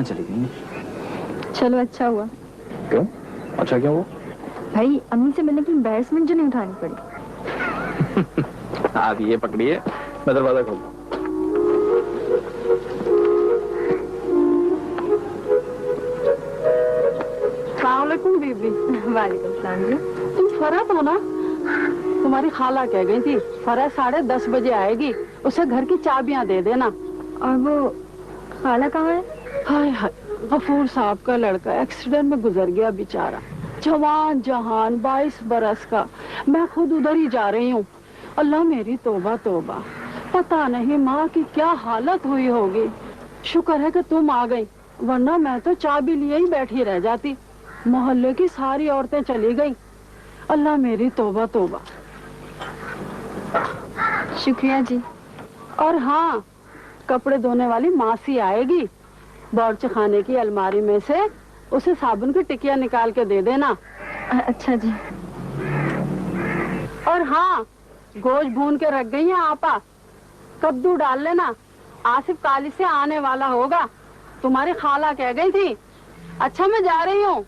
कहाँ चली गई? चलो अच्छा हुआ। क्यों? अच्छा क्या हुआ? भाई अम्मी से मिलने की एम्बैरेसमेंट जो नहीं उठानी पड़ी। आप ये पकड़िए, मैं दरवाजा खोलता हूँ। अस्सलामुअलैकुम बीबी। वालेकुम सलाम जी। तुम फरहत हो ना? तुम्हारी खाला कह गई थी फरहत 10:30 बजे आएगी, उसे घर की चाबियां दे देना। और वो खाला कहाँ है? हाय हाय, गफूर साहब का लड़का एक्सीडेंट में गुजर गया बेचारा। जवान जहान 22 बरस का। मैं खुद उधर ही जा रही हूँ। अल्लाह मेरी तौबा तौबा, पता नहीं माँ की क्या हालत हुई होगी। शुक्र है कि तुम आ गई, वरना मैं तो चाबी लिए ही बैठी रह जाती। मोहल्ले की सारी औरतें चली गई। अल्लाह मेरी तौबा तौबा। शुक्रिया जी। और हाँ, कपड़े धोने वाली मासी आएगी। बावर्ची खाने की अलमारी में से उसे साबुन की टिकिया निकाल के दे देना। अच्छा जी। और हाँ, गोश्त भून के रख गई है आपा, कद्दू डाल लेना। आसिफ काली से आने वाला होगा, तुम्हारी खाला कह गई थी। अच्छा मैं जा रही हूँ।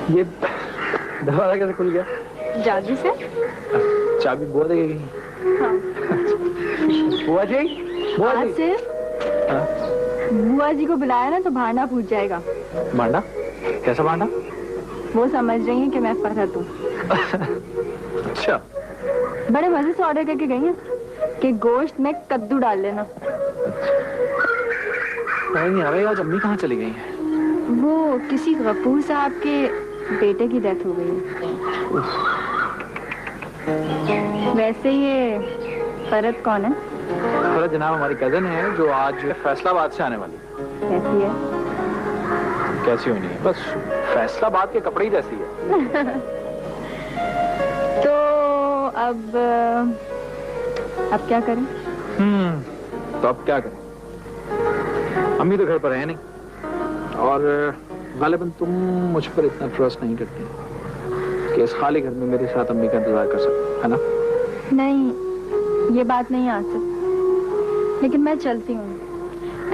ये दरवाजा कैसे खुल गया? जादू से। चाबी बुआ दे गई। हाँ। बुआ जी, बुआ आज जी। से बुआ जी को बुलाया ना तो भांडा पूछ जाएगा। भांडा? कैसा भांडा? वो समझ रही है कि मैं फरहत हूँ। अच्छा। बड़े मजे से ऑर्डर करके गई हैं कि गोश्त में कद्दू डाल लेना। नहीं आ रही, आज अम्मी कहाँ चली गई हैं? वो किसी गफूर साहब के बेटे की डेथ हो गई है। वैसे ये फरहत कौन है? फरहत जनाब हमारी कजन है जो आज फैसलाबाद से आने वाली है। कैसी है? कैसी होनी है, बस फैसलाबाद के कपड़े ही जैसी है। तो अब क्या करें? तो अब क्या करें? अम्मी तो घर पर है नहीं और गालिबन तुम मुझ पर इतना ट्रस्ट नहीं करती कि इस खाली घर में मेरे साथ अम्मी का इंतजार कर सकते, है ना? नहीं, ये बात नहीं आ सकती, लेकिन मैं चलती हूँ।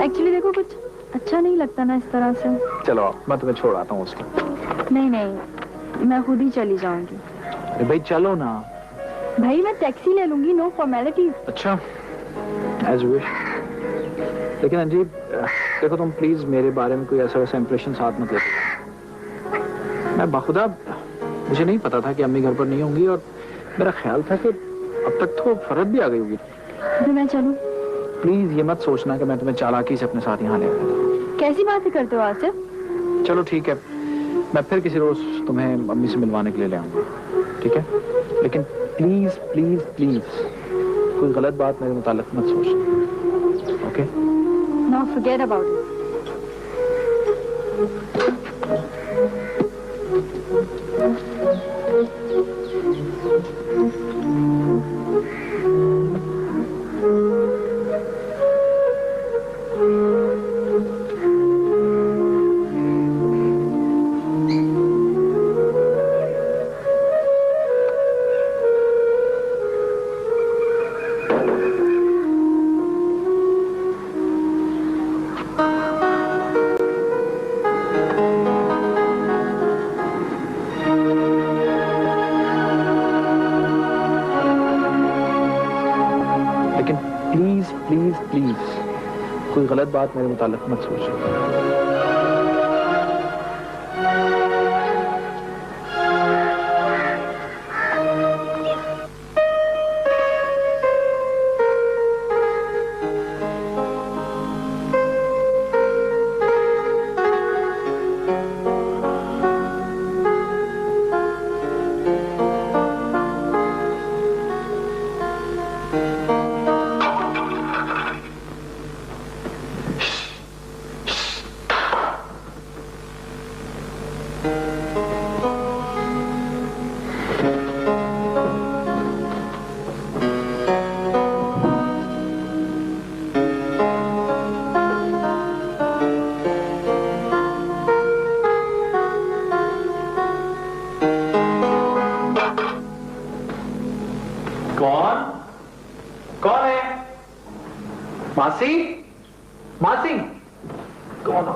एक्चुअली देखो, कुछ अच्छा नहीं लगता ना इस तरह से। चलो मैं तुम्हें छोड़ आता हूँ उसको। नहीं नहीं, मैं खुद ही चली जाऊंगी। अरे भाई चलो ना। भाई मैं टैक्सी ले लूंगी, नो फॉर्मेलिटी। अच्छा, एज विश। लेकिन अंजीब देखो, तुम प्लीज मेरे बारे में कोई ऐसा वैसा इंप्रेशन साथ मत लेते। मैं बाखुदा, मुझे नहीं पता था कि अम्मी घर पर नहीं होंगी और मेरा ख्याल था कि अब तक तो फरहत भी आ गई होगी। तो मैं चलूं? प्लीज ये मत सोचना कि मैं तुम्हें चालाकी से अपने साथ यहाँ ले आया। कैसी बातें करते हो आसिफ? चलो ठीक है, मैं फिर किसी रोज तुम्हें अम्मी से मिलवाने के लिए ले आऊंगा, ठीक है? लेकिन प्लीज प्लीज प्लीज कोई गलत बात मेरे मुताल्लिक मत सोचना, okay? No, forget about it. Please कोई गलत बात मेरे मुताल्लिक मत सोचना। कौन कौन है? मासी मासी कौन हो?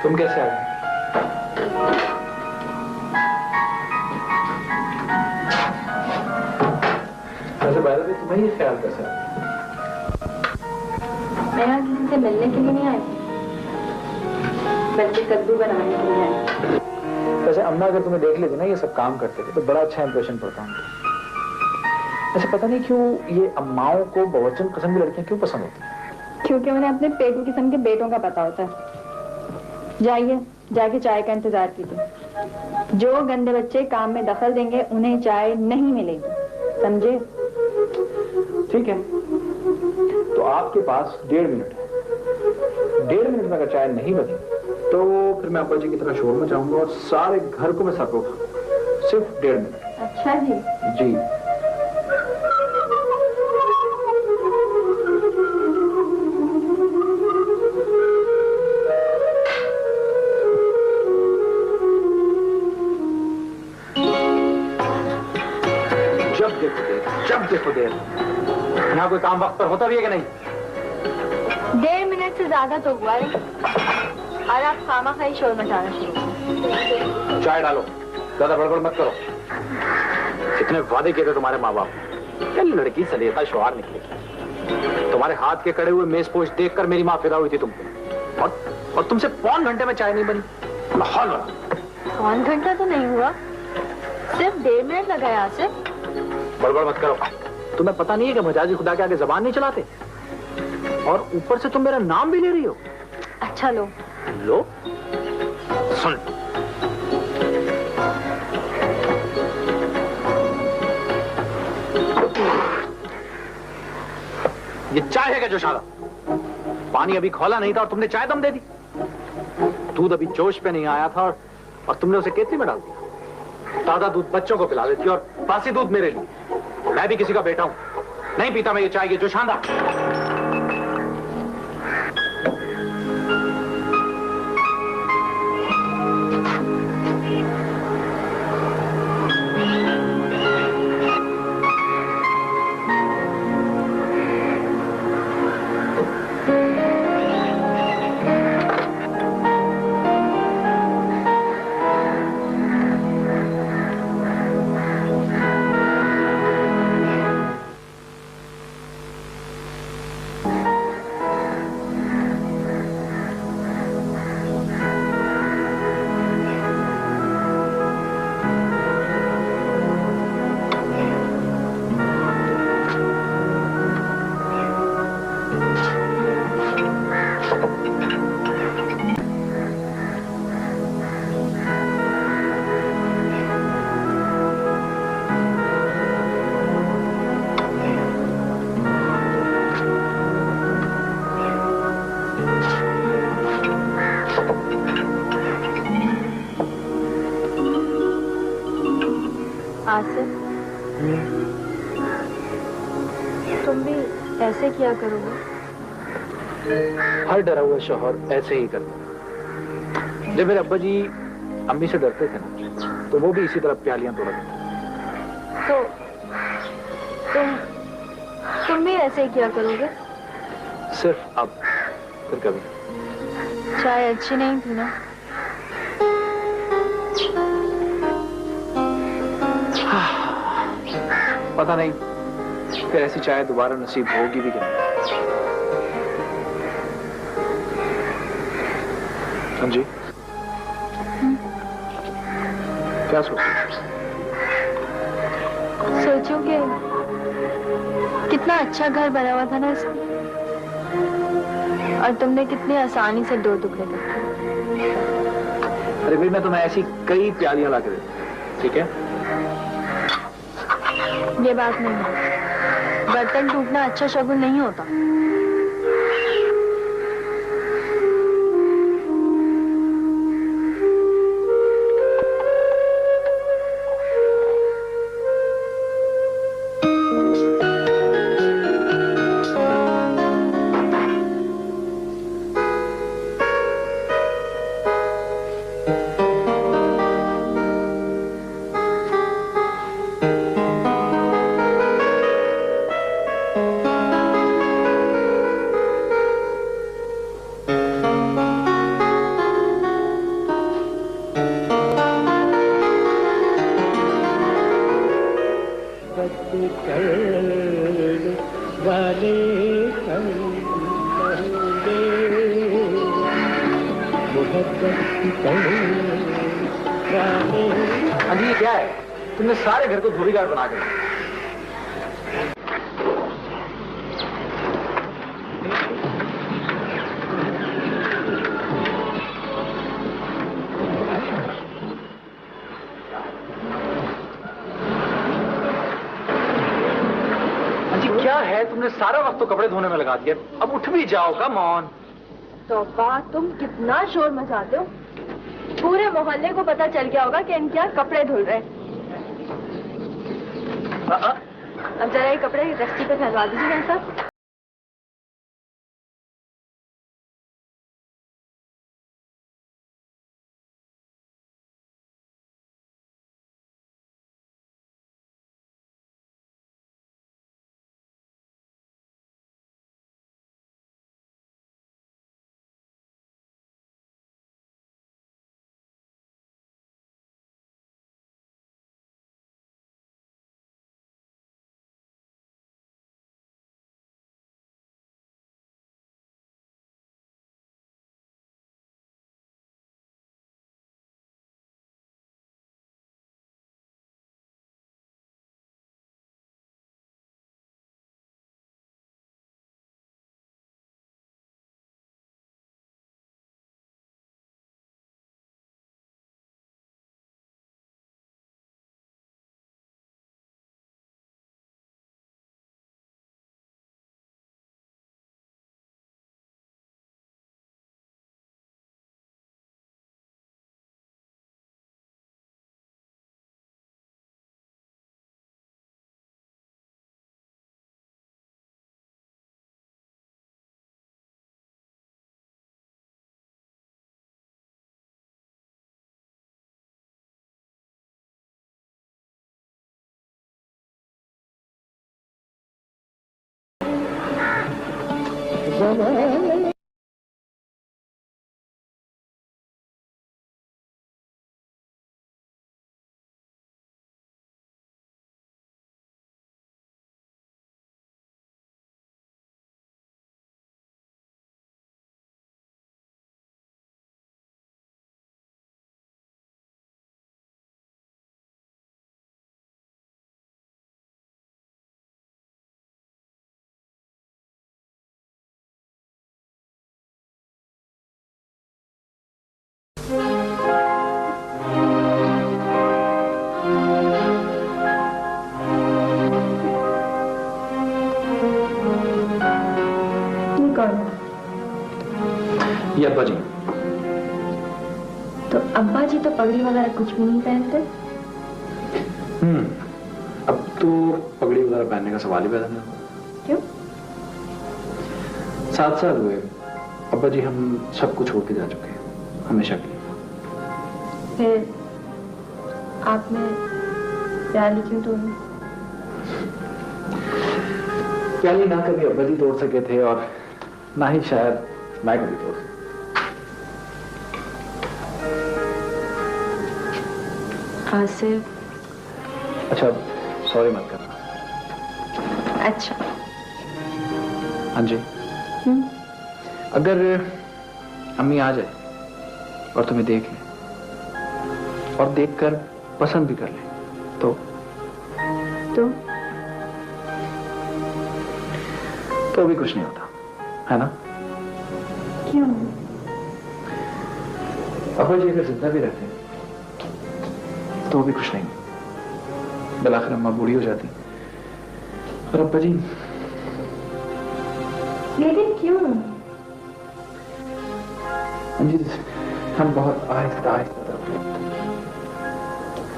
तुम कैसे आए? वैसे बाहर भी तुम्हें ये ख्याल कैसा है? मैं यहाँ किसी से मिलने के लिए नहीं आई, बल्कि कद्दू बनाने के लिए आई। वैसे अम्मा अगर तुम्हें देख लेती ना ये सब काम करते थे तो बड़ा अच्छा इंप्रेशन पड़ता उनका। ऐसे पता नहीं क्यों ये अम्माओं को बहुवचन किस्म की लड़कियां क्यों पसंद होती हैं? क्योंकि उन्हें अपने पेटू किस्म के बेटों का पता होता है। जाइए, जाके चाय का इंतजार कीजिए। जो गंदे बच्चे काम में दखल देंगे उन्हें चाय नहीं मिलेगी, समझे? ठीक है, तो आपके पास 1.5 मिनट है। 1.5 मिनट में अगर चाय नहीं बनी तो फिर मैं अब्बा जी की तरह शोर मचाऊंगा और सारे घर को मैं सर पे उठाऊंगा। सिर्फ 1.5 मिनट। अच्छा जी। जी। जब देखो देर। यहाँ कोई काम वक्त पर होता भी है कि नहीं? 1.5 मिनट से ज्यादा तो हुआ है और आप खामा खाई शोर मचाना शुरू करो। चाय डालो, ज्यादा बड़बड़ मत करो। कितने वादे किए थे तुम्हारे माँ बाप, क्या लड़की सलेता शुआर निकलेगी। तुम्हारे हाथ के कड़े हुए मेजपोश देखकर मेरी माँ फिदा हुई थी तुम पे, और तुमसे 1.25 घंटे में चाय नहीं बनी। लाहौल वाला 1 घंटा तो नहीं हुआ, सिर्फ 1.5 मिनट लगा यहाँ से। बड़बड़ मत करो। तुम्हें पता नहीं है कि मजाजी खुदा के आगे जबान नहीं चलाते, और ऊपर से तुम मेरा नाम भी ले रही हो। अच्छा लो लो, सुन। ये चाय है क्या जोशाला? पानी अभी खोला नहीं था और तुमने चाय दम दे दी। दूध अभी जोश पे नहीं आया था और तुमने उसे केतली में डाल दिया। ताजा दूध बच्चों को पिला देती और बासी दूध मेरे लिए। मैं भी किसी का बेटा हूं, नहीं पीता मैं ये चाय। ये जो शानदार आसिफ, तुम भी ऐसे किया करोगे? हर डरा हुआ शौहर ऐसे ही करता। जब मेरे अब्बा जी अम्मी से डरते थे ना, तो वो भी इसी तरह प्यालियां तोड़ा देते। तो तुम भी ऐसे ही किया करोगे? सिर्फ अब, फिर कभी। चाय अच्छी नहीं थी ना? पता नहीं फिर ऐसी चाय दोबारा नसीब होगी भी क्या। समझी? क्या सोचो कि कितना अच्छा घर बना हुआ था ना इसमें, और तुमने कितनी आसानी से 2 टुकड़े कर दिए। अरे भाई, मैं तुम्हें ऐसी कई प्यालियां ला के देता, ठीक है? ये बात नहीं है, बर्तन टूटना अच्छा शगुन नहीं होता। अजी ये क्या है? तुमने सारे घर को धोबीघाट बना के रखा। अजी क्या है? तुमने सारा वक्त तो कपड़े धोने में लगा दिया, अब उठ भी जाओ। Come on. तौबा, तुम कितना शोर मचाते हो। पूरे मोहल्ले को पता चल गया होगा कि इनके यहाँ कपड़े धुल रहे हैं। अब जरा ये कपड़े रस्सी पे फैलवा दीजिए मेरे साथ। ये अब्बा जी। तो अब्बा जी तो पगड़ी वगैरह कुछ भी नहीं पहनते। अब तो पगड़ी वगैरह पहनने का सवाल ही पैदा नहीं हुआ। क्यों? 7 साल हुए अब्बा जी, हम सब कुछ छोड़ के जा चुके हैं, हमेशा की। फिर आपने प्याली क्यों तोड़ी? प्याली ना कभी अब्बा जी तोड़ सके थे और ना ही शायद मैं कभी तोड़ सकता। आसिफ, अच्छा सॉरी मत करना। अच्छा। हाँ जी। अगर अम्मी आ जाए और तुम्हें देख ले और देखकर पसंद भी कर ले तो भी कुछ नहीं होता, है ना? क्यों? अब्बा जी अगर जिंदा भी रहते तो भी कुछ नहीं। बिलाखिर अम्मा बूढ़ी हो जाती और अब्बा जी। लेकिन क्यों? जी हम बहुत आहिस्ता आहिस्ता तरक्की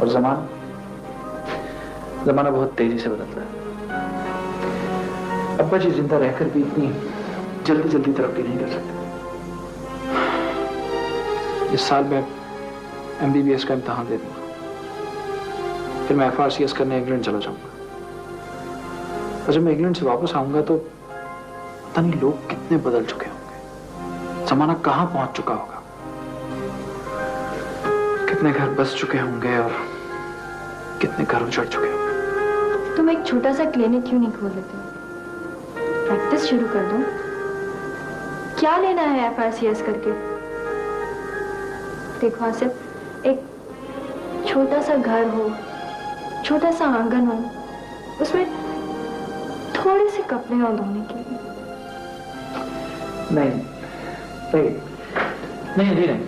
और जमाना बहुत तेजी से बदल रहा है। अब्बा जी जिंदा रहकर भी इतनी जल्दी जल्दी तरक्की नहीं कर सकते। इस साल मैं MBBS का इम्तहान दे दूंगा, फिर मैं FRCS करने इंग्लैंड चला जाऊंगा। और जब मैं इंग्लैंड से वापस आऊंगा तो पता नहीं लोग कितने बदल चुके होंगे, जमाना कहां पहुंच चुका होगा, कितने घर बस चुके होंगे और कितने घर उजड़ चुके होंगे। तुम एक छोटा सा क्लिनिक क्यों नहीं खोल लेते? प्रैक्टिस शुरू कर दो। क्या लेना है FRCS करके? देखो आसिफ, एक छोटा सा घर हो, छोटा सा आंगन हो, उसमें थोड़े से कपड़े हो धोने के लिए। नहीं नहीं नहीं नहीं, नहीं।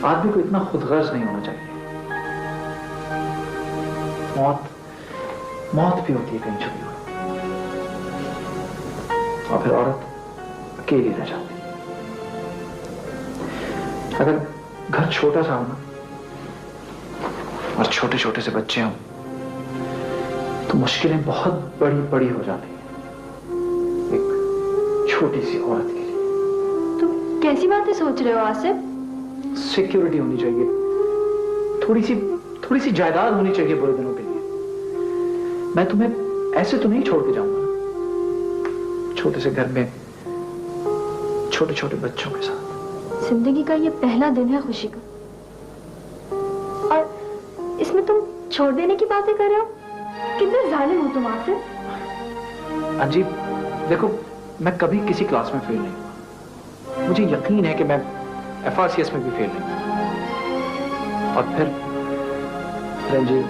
आदमी को इतना खुदगर्ज नहीं होना चाहिए। मौत भी होती है कहीं छुपी हुई, और फिर औरत अकेली रह जाती है। अगर घर छोटा सा हो ना और छोटे छोटे से बच्चे हों तो मुश्किलें बहुत बड़ी बड़ी हो जाती हैं एक छोटी सी औरत के लिए। तुम कैसी बातें सोच रहे हो आसिफ? सिक्योरिटी होनी चाहिए, थोड़ी सी जायदाद होनी चाहिए बुरे दिनों के लिए। मैं तुम्हें ऐसे तो नहीं छोड़ के जाऊंगा ना, छोटे से घर में छोटे छोटे बच्चों के साथ। जिंदगी का ये पहला दिन है खुशी का, और इसमें तुम छोड़ देने की बातें कर रहे हो? कितने जालिम हो तुम आसिफ। अजीब, देखो मैं कभी किसी क्लास में फेल नहीं हुआ, मुझे यकीन है कि मैं FRCS में भी फेल नहीं हुआ। और फिर रंजीत,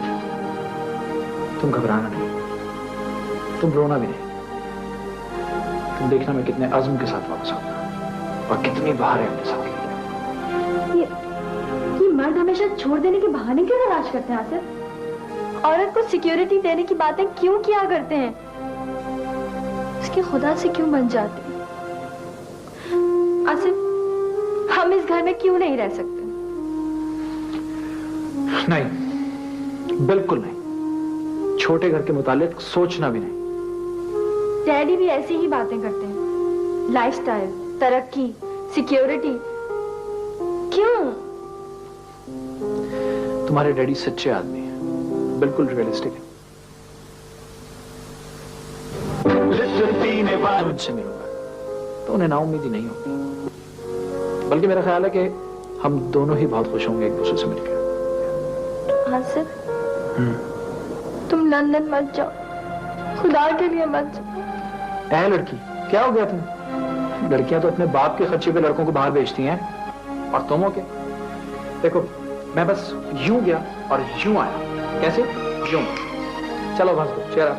तुम घबराना नहीं, तुम रोना भी नहीं, तुम देखना मैं कितने अज़्म के साथ वापस आऊंगा और कितनी बहारें अपने साथ लेके। ये मर्द हमेशा छोड़ देने के बहाने क्यों तलाश करते हैं आसिफ? औरत को सिक्योरिटी देने की बातें क्यों किया करते हैं? उसके खुदा से क्यों बन जाते हैं? आसिफ, हम इस घर में क्यों नहीं रह सकते? नहीं, बिल्कुल नहीं, छोटे घर के मुतालिक सोचना भी नहीं। डैडी भी ऐसी ही बातें करते हैं, लाइफस्टाइल, तरक्की, सिक्योरिटी। क्यों? तुम्हारे डैडी सच्चे आदमी हैं, बिल्कुल रियलिस्टिक है। उनसे मिलूंगा तो उन्हें नाउम्मीदी नहीं होगी, बल्कि मेरा ख्याल है कि हम दोनों ही बहुत खुश होंगे एक दूसरे से मिलकर। आसिफ, तुम लंदन मत जाओ, खुदा के लिए मत जाओ। ऐ लड़की, क्या हो गया तुम? लड़कियां तो अपने बाप के खर्चे पे लड़कों को बाहर भेजती हैं, और तुम हो क्या? देखो मैं बस यूं गया और यूं आया। कैसे? यूं। चलो बस दो, चेहरा।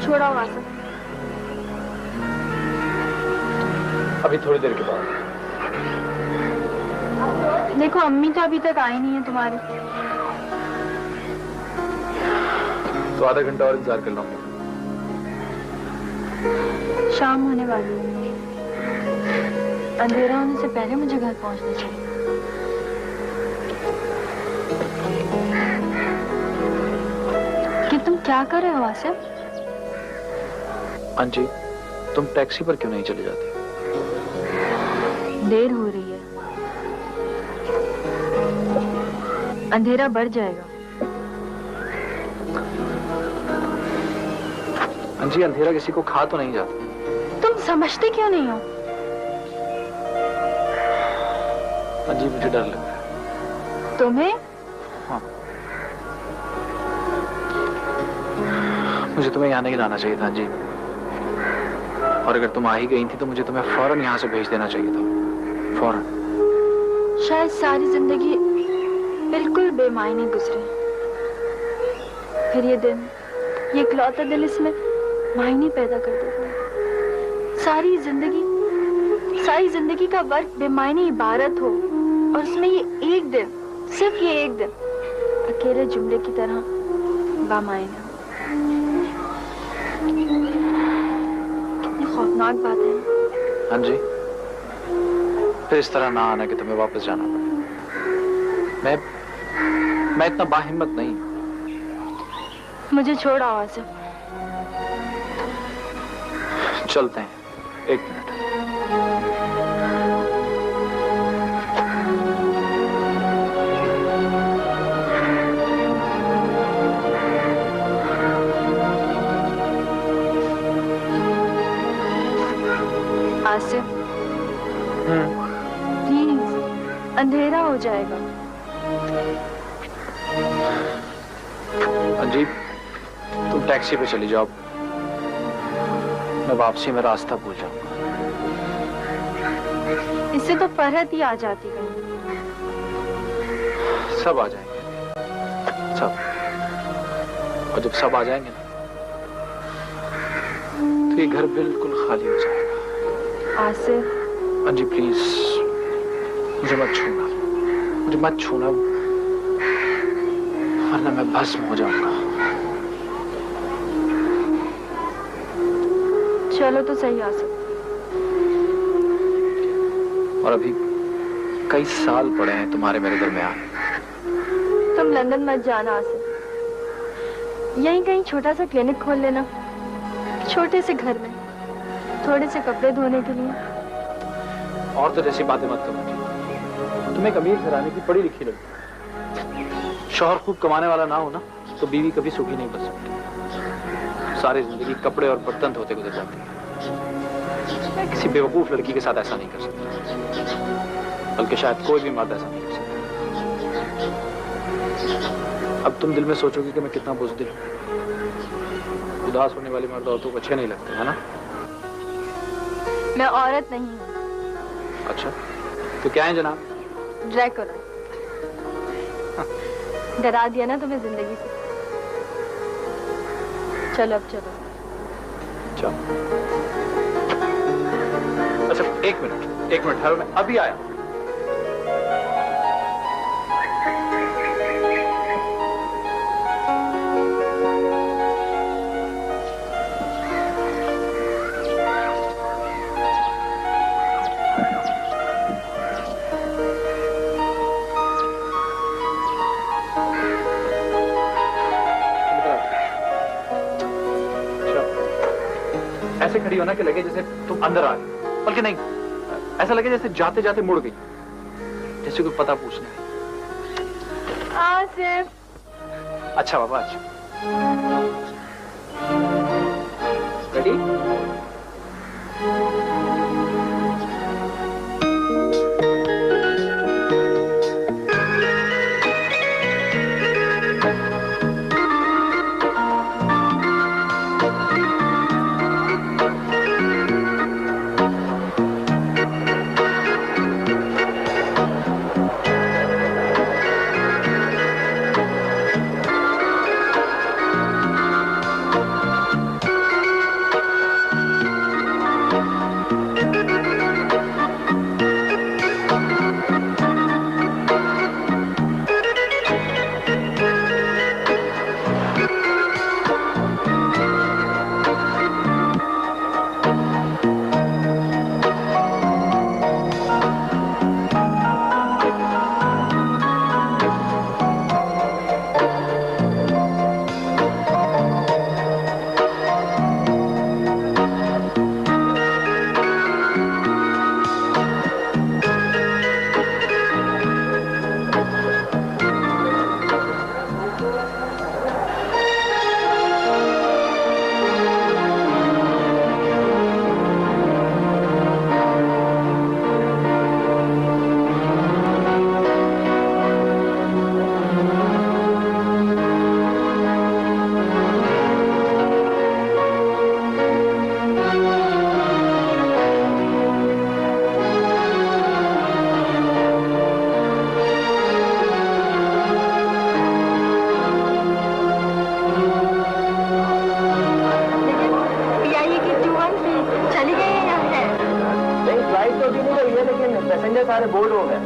छोड़ा हुआ सर। अभी थोड़ी देर के बाद। देखो अम्मी तो अभी तक आई नहीं है तुम्हारी। तो आधा घंटा और इंतजार कर लूंगा। शाम होने वाली है, अंधेरा होने से पहले मुझे घर पहुंचना चाहिए। कि तुम क्या कर रहे हो आसिफ? अंजी, तुम टैक्सी पर क्यों नहीं चले जाते? देर हो रही है, अंधेरा बढ़ जाएगा। अंजी, अंधेरा किसी को खा तो नहीं जाता। तुम समझते क्यों नहीं हो? अंजी, मुझे डर लग रहा है। तुम्हें? हाँ, मुझे तुम्हें यहाँ नहीं लाना चाहिए था अंजी, और अगर तुम आ ही गई थी तो मुझे तुम्हें फौरन यहाँ से भेज देना चाहिए था, फौरन। शायद सारी जिंदगी बिल्कुल बेमायने गुजरे, फिर ये दिन, ये इकलौता दिल इसमें मायने पैदा कर देता। सारी जिंदगी का वक्त बेमायने इबारत हो, और उसमें ये एक दिन, सिर्फ ये एक दिन अकेले जुमले की तरह बामायने हो। दर्दनाक बात है। हाँ जी, फिर इस तरह ना आना कि तुम्हें वापस जाना पड़े। मैं इतना बाहिम्मत नहीं। मुझे छोड़ो आसिफ। चलते हैं, 1 मिनट। आसिफ प्लीज, अंधेरा हो जाएगा। अंजीब, तुम टैक्सी पे चली जाओ, मैं वापसी में रास्ता भूल जाऊंगा। इससे तो फरहत ही आ जाती है। सब आ जाएंगे, सब। और जब सब आ जाएंगे ना, तो ये घर बिल्कुल खाली हो जाएगा। आसिफ। अंजी प्लीज, मुझे मत छूना, मुझे मत छूना, वरना मैं भस्म हो जाऊंगा। चलो तो सही आसिफ। और अभी कई साल पड़े हैं तुम्हारे मेरे दरमियान। तुम लंदन मत जाना आसिफ, यहीं कहीं छोटा सा क्लिनिक खोल लेना, छोटे से घर में, थोड़े से कपड़े धोने के लिए। और तो जैसी बातें मत करो जी। तुम्हें एक अमीर घराने की पढ़ी लिखी लड़की, शौहर खूब कमाने वाला ना हो ना, तो बीवी कभी सुखी नहीं बच सकती। सारी जिंदगी कपड़े और बर्तन धोते गुजर जाती है। मैं किसी बेवकूफ लड़की के साथ ऐसा नहीं कर सकता, बल्कि शायद कोई भी मर्द ऐसा नहीं कर सकता। अब तुम दिल में सोचोगे कि मैं कितना बुज़दिल हूं। उदास होने वाली मर्द औरतों को अच्छे नहीं लगते, है ना? मैं औरत नहीं हूँ। अच्छा, तो क्या है जनाब? ड्रैकुला। डरा दिया ना तुम्हें जिंदगी से। चलो अब चलो। चलो। अच्छा, 1 मिनट ठहरो, मैं अभी आया। ऐसे खड़ी हो ना कि लगे जैसे तुम अंदर आ गई, बल्कि नहीं, ऐसा लगे जैसे जाते जाते मुड़ गई, जैसे कोई पता पूछना है। आसिफ। अच्छा बाबा, अच्छा। रेडी? पैसेंजर सारे बोर्ड हो गए।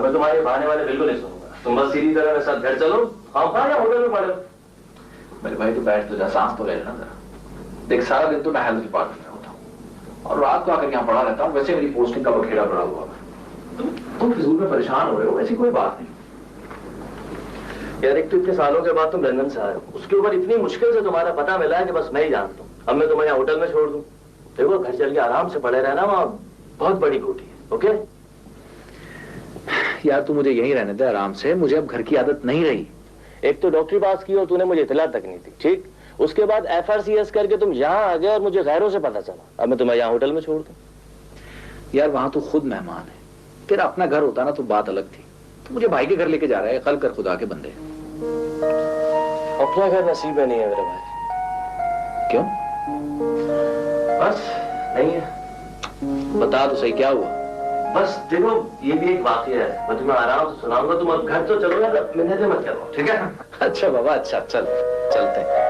मैं तुम्हारे बहाने वाले बिल्कुल नहीं सुनूंगा। तुम बस सीधी तरह मेरे साथ घर चलो, हाँ या होटल में पड़ो। मेरे भाई, तू बैठ, तो जा, सांस तो ले लेना जरा। देख, सारा दिन तो मैं हेल्थ डिपार्टमेंट में होता हूँ और रात को आकर यहाँ पड़ा रहता हूँ। वैसे मेरी पोस्टिंग का बखेड़ा पड़ा हुआ है। तुम फिजूल में परेशान हो रहे हो, ऐसी कोई बात नहीं। यार एक तो इतने सालों के बाद तुम लंदन से आए हो, उसके ऊपर इतनी मुश्किल से तुम्हारा पता मिला है कि बस मैं ही जानता हूँ। अब मैं तुम्हें यहाँ होटल में छोड़ दूं? देखो, घर चल के आराम से पड़े रहना, वहाँ बहुत बड़ी ड्यूटी है। ओके यार, तू मुझे यहीं रहने दे आराम से। मुझे अब घर की आदत नहीं रही। एक तो डॉक्टरी पास की और तूने मुझे इतला तक नहीं दी, ठीक? उसके बाद FRCS करके तुम यहाँ आ गए और मुझे गैरों से पता चला। अब मैं तुम्हें यहाँ होटल में छोड़ दूं? यार, वहां तो खुद मेहमान है। तेरा अपना घर होता ना तो बात अलग थी। तो मुझे भाई के घर लेके जा रहा है, कल कर खुदा के बंदे। अपना घर नसीब में नहीं है मेरे भाई। क्यों? बस नहीं है। बता तो सही, क्या हुआ? बस देखो, ये भी एक वाकया है, मैं तुम्हें आराम से सुनाऊंगा। तुम अब घर तो चलो यार, मिन्नतें मत करो, ठीक है? अच्छा बाबा, अच्छा, चल चलते हैं।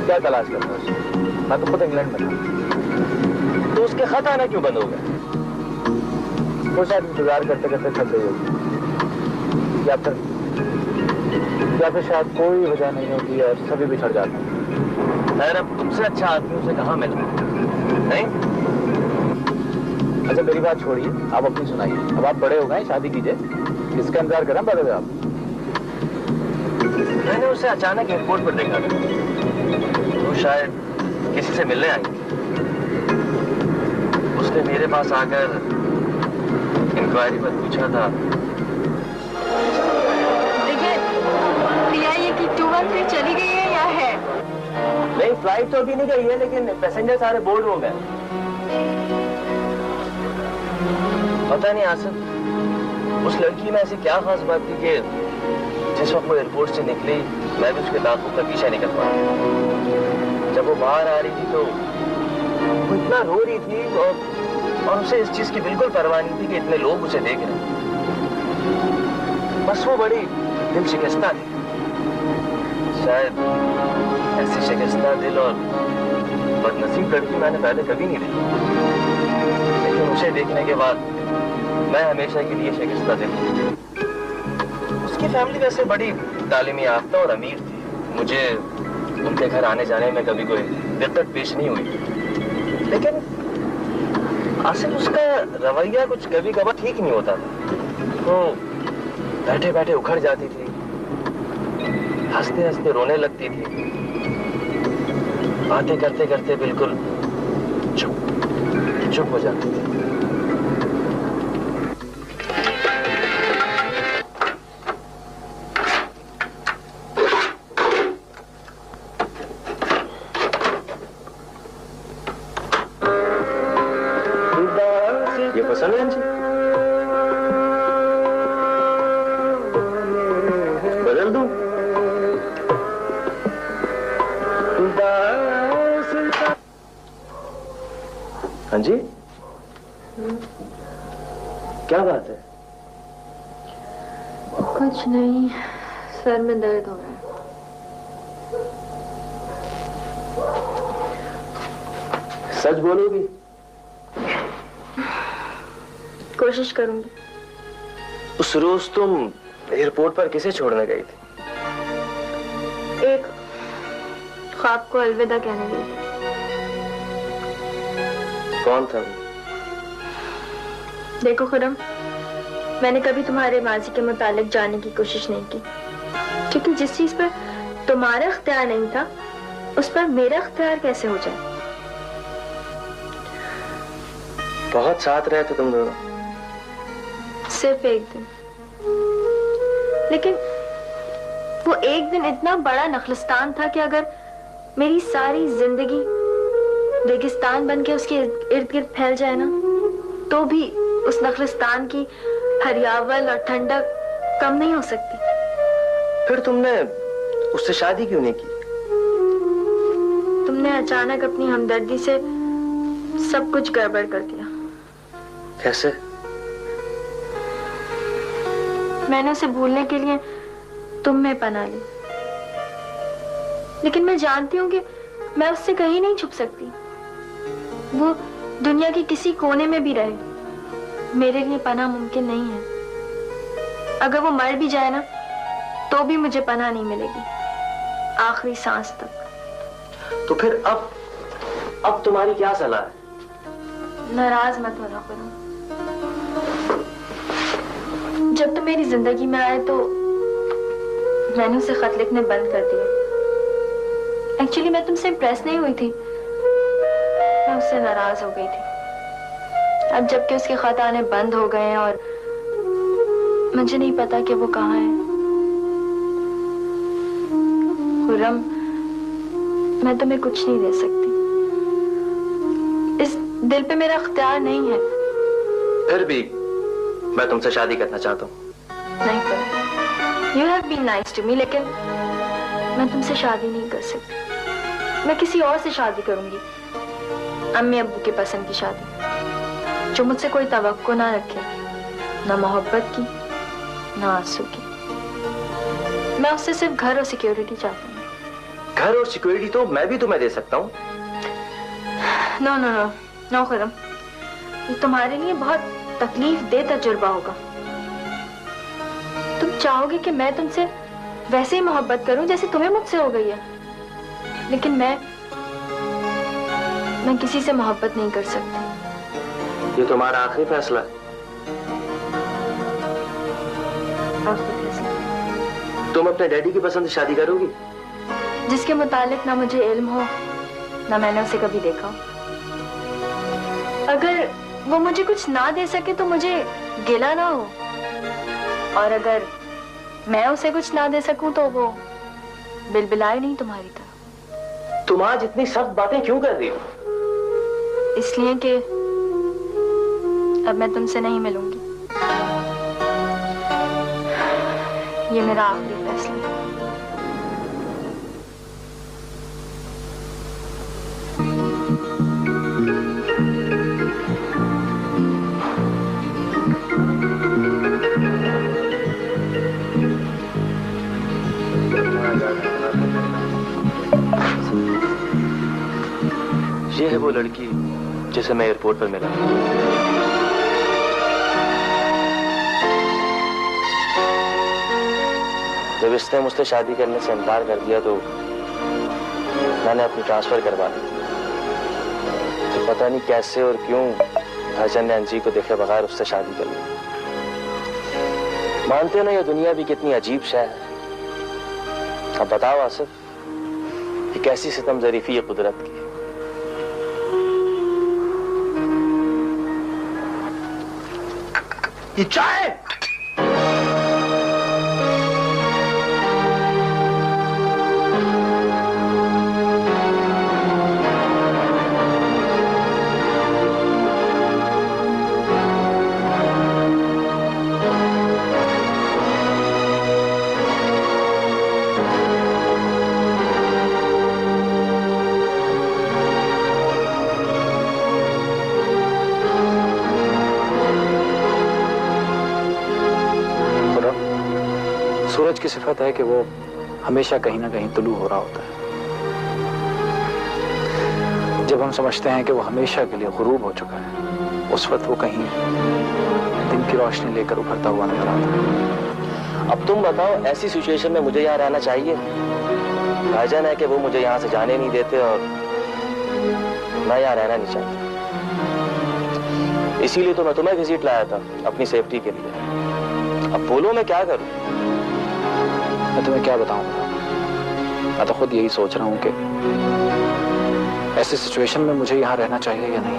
क्या तलाश करता है? मैं तो खुद इंग्लैंड में था। तो उसके खत आना क्यों बंद हो गए? वो शायद इंतजार करते करते थक गई होगी, या फिर शायद कोई वजह नहीं होगी और सभी बिछड़ जाते हैं। खैर, अब तुमसे अच्छा आदमी उसे कहाँ मिल रहा है? नहीं? अच्छा, मेरी बात छोड़िए, आप अपनी सुनाइए। अब आप बड़े हो गए, शादी कीजिए। किसका इंतजार करें बड़े आप? मैंने उसे अचानक एयरपोर्ट पर देखा था। वो शायद किसी से मिलने आई। उसने मेरे पास आकर इंक्वायरी पर पूछा था। देखिए, प्रिया ये कि 213 चली गई है या है? नहीं, फ्लाइट तो अभी नहीं गई है, लेकिन पैसेंजर सारे बोर्ड हो गए। पता नहीं आसिफ, उस लड़की में ऐसी क्या खास बात थी कि जिस वक्त वो एयरपोर्ट से निकली, मैं भी उसके ताक़ुब का पीछा नहीं कर पाया। जब वो बाहर आ रही थी तो वो इतना रो रही थी और उसे इस चीज की बिल्कुल परवाह नहीं थी कि इतने लोग उसे देख रहे हैं। बस वो बड़ी दिल शिकस्ता थी। शायद ऐसी शिकस्ता दिल और बदनसीब लड़की मैंने पहले कभी नहीं देखी। लेकिन उसे देखने के बाद मैं हमेशा के लिए शिकस्ता दिल हूं। उसकी फैमिली वैसे बड़ी तालीमी याफ्ता और अमीर थी। मुझे उनके घर आने जाने में कभी कोई दिक्कत पेश नहीं हुई। लेकिन आसिफ, उसका रवैया कुछ कभी कभार ठीक नहीं होता था। वो बैठे बैठे उखड़ जाती थी, हंसते हंसते रोने लगती थी, बातें करते करते बिल्कुल चुप हो जाती थी। ये पसंद है जी? बदल दूं? हाँ जी, क्या बात है? कुछ नहीं, सर में दर्द हो रहा है। सच बोलोगी? कोशिश करूंगी। उस रोज तुम एयरपोर्ट पर किसे छोड़ने गई थी? एक ख्वाब को अलविदा कहने गई थी। कौन था वो? देखो खुरम, मैंने कभी तुम्हारे माजी के मुतालिक जानने की कोशिश नहीं की, क्योंकि जिस चीज पर तुम्हारा इख्तियार नहीं था उस पर मेरा इख्तियार कैसे हो जाए। बहुत साथ रहे थे तुम दोनों। सिर्फ एक दिन, लेकिन वो एक दिन इतना बड़ा नखलिस्तान था कि अगर मेरी सारी जिंदगी रेगिस्तान बन के उसके इर्द गिर्द फैल जाए ना, तो भी उस नखलिस्तान की हरियावल और ठंडक कम नहीं हो सकती। फिर तुमने उससे शादी क्यों नहीं की? तुमने अचानक अपनी हमदर्दी से सब कुछ गड़बड़ कर दिया। कैसे? मैंने उसे भूलने के लिए तुम में पना ली, लेकिन मैं जानती हूँ कि मैं उससे कहीं नहीं छुप सकती। वो दुनिया के किसी कोने में भी रहे, मेरे लिए पनाह मुमकिन नहीं है। अगर वो मर भी जाए ना, तो भी मुझे पनाह नहीं मिलेगी आखिरी सांस तक। तो फिर अब तुम्हारी क्या सलाह है? नाराज मत होना करो। जब तुम मेरी जिंदगी में आए तो मैंने उसे खत लिखने बंद कर दिया। एक्चुअली मैं तुमसे इम्प्रेस नहीं हुई थी, मैं उससे नाराज हो गई थी। अब जबकि उसके खत आने बंद हो गए हैं और मुझे नहीं पता कि वो कहाँ है। खुर्रम, मैं तुम्हें कुछ नहीं दे सकती। इस दिल पे मेरा अख्तियार नहीं है। फिर भी मैं तुमसे शादी करना चाहता हूँ। नहीं कर। You have been nice to me, लेकिन मैं तुमसे शादी नहीं कर सकती। मैं किसी और से शादी करूंगी, अम्मी अब्बू के पसंद की शादी, जो मुझसे कोई तवक्को ना रखे, ना मोहब्बत की, ना आंसू की। मैं उससे सिर्फ घर और सिक्योरिटी चाहती हूँ। घर और सिक्योरिटी तो मैं भी तुम्हें दे सकता हूँ। No no no no Khurram, ये तुम्हारे लिए बहुत तकलीफ दे तजुर्बा होगा। तुम चाहोगे कि मैं तुमसे वैसे ही मोहब्बत करूं जैसे तुम्हें मुझसे हो गई है, लेकिन मैं किसी से मोहब्बत नहीं कर सकती। ये तुम्हारा आखिरी फैसला है? आखिरी फैसला। तुम अपने डैडी की पसंद से शादी करोगी? जिसके मुतालिक ना मुझे इल्म हो, ना मैंने उसे कभी देखा हो। अगर वो मुझे कुछ ना दे सके तो मुझे गिला ना हो, और अगर मैं उसे कुछ ना दे सकूं तो वो बिलबिलाए नहीं तुम्हारी तरह। तुम आज इतनी सख्त बातें क्यों कर रही हो? इसलिए कि अब मैं तुमसे नहीं मिलूंगी। ये मेरा आखिरी फैसला है। ये है वो लड़की जिसे मैं एयरपोर्ट पर मिला। जब इसने मुझसे शादी करने से इनकार कर दिया तो मैंने अपनी ट्रांसफर करवा दी। तो पता नहीं कैसे और क्यों भाईजान ने अंजी को देखे बगैर उससे शादी कर ली। मानते हो ना, ये दुनिया भी कितनी अजीब शय है। अब बताओ आसिफ, ये कैसी सितम ज़रीफ़ी है कुदरत की। ये चाय सूरज की सिफत है कि वो हमेशा कहीं ना कहीं तुलू हो रहा होता है। जब हम समझते हैं कि वो हमेशा के लिए गुरूब हो चुका है, उस वक्त वो कहीं दिन की रोशनी लेकर उभरता हुआ नजर आता है। अब तुम बताओ, ऐसी सिचुएशन में मुझे यहाँ रहना चाहिए? भाईजान है कि वो मुझे यहाँ से जाने नहीं देते और मैं यहाँ रहना नहीं चाहता। इसीलिए तो मैं तुम्हें विजिट लाया था, अपनी सेफ्टी के लिए। अब बोलो मैं क्या करूं? मैं तुम्हें क्या बताऊं? मैं तो खुद यही सोच रहा हूं कि ऐसी सिचुएशन में मुझे यहाँ रहना चाहिए या नहीं।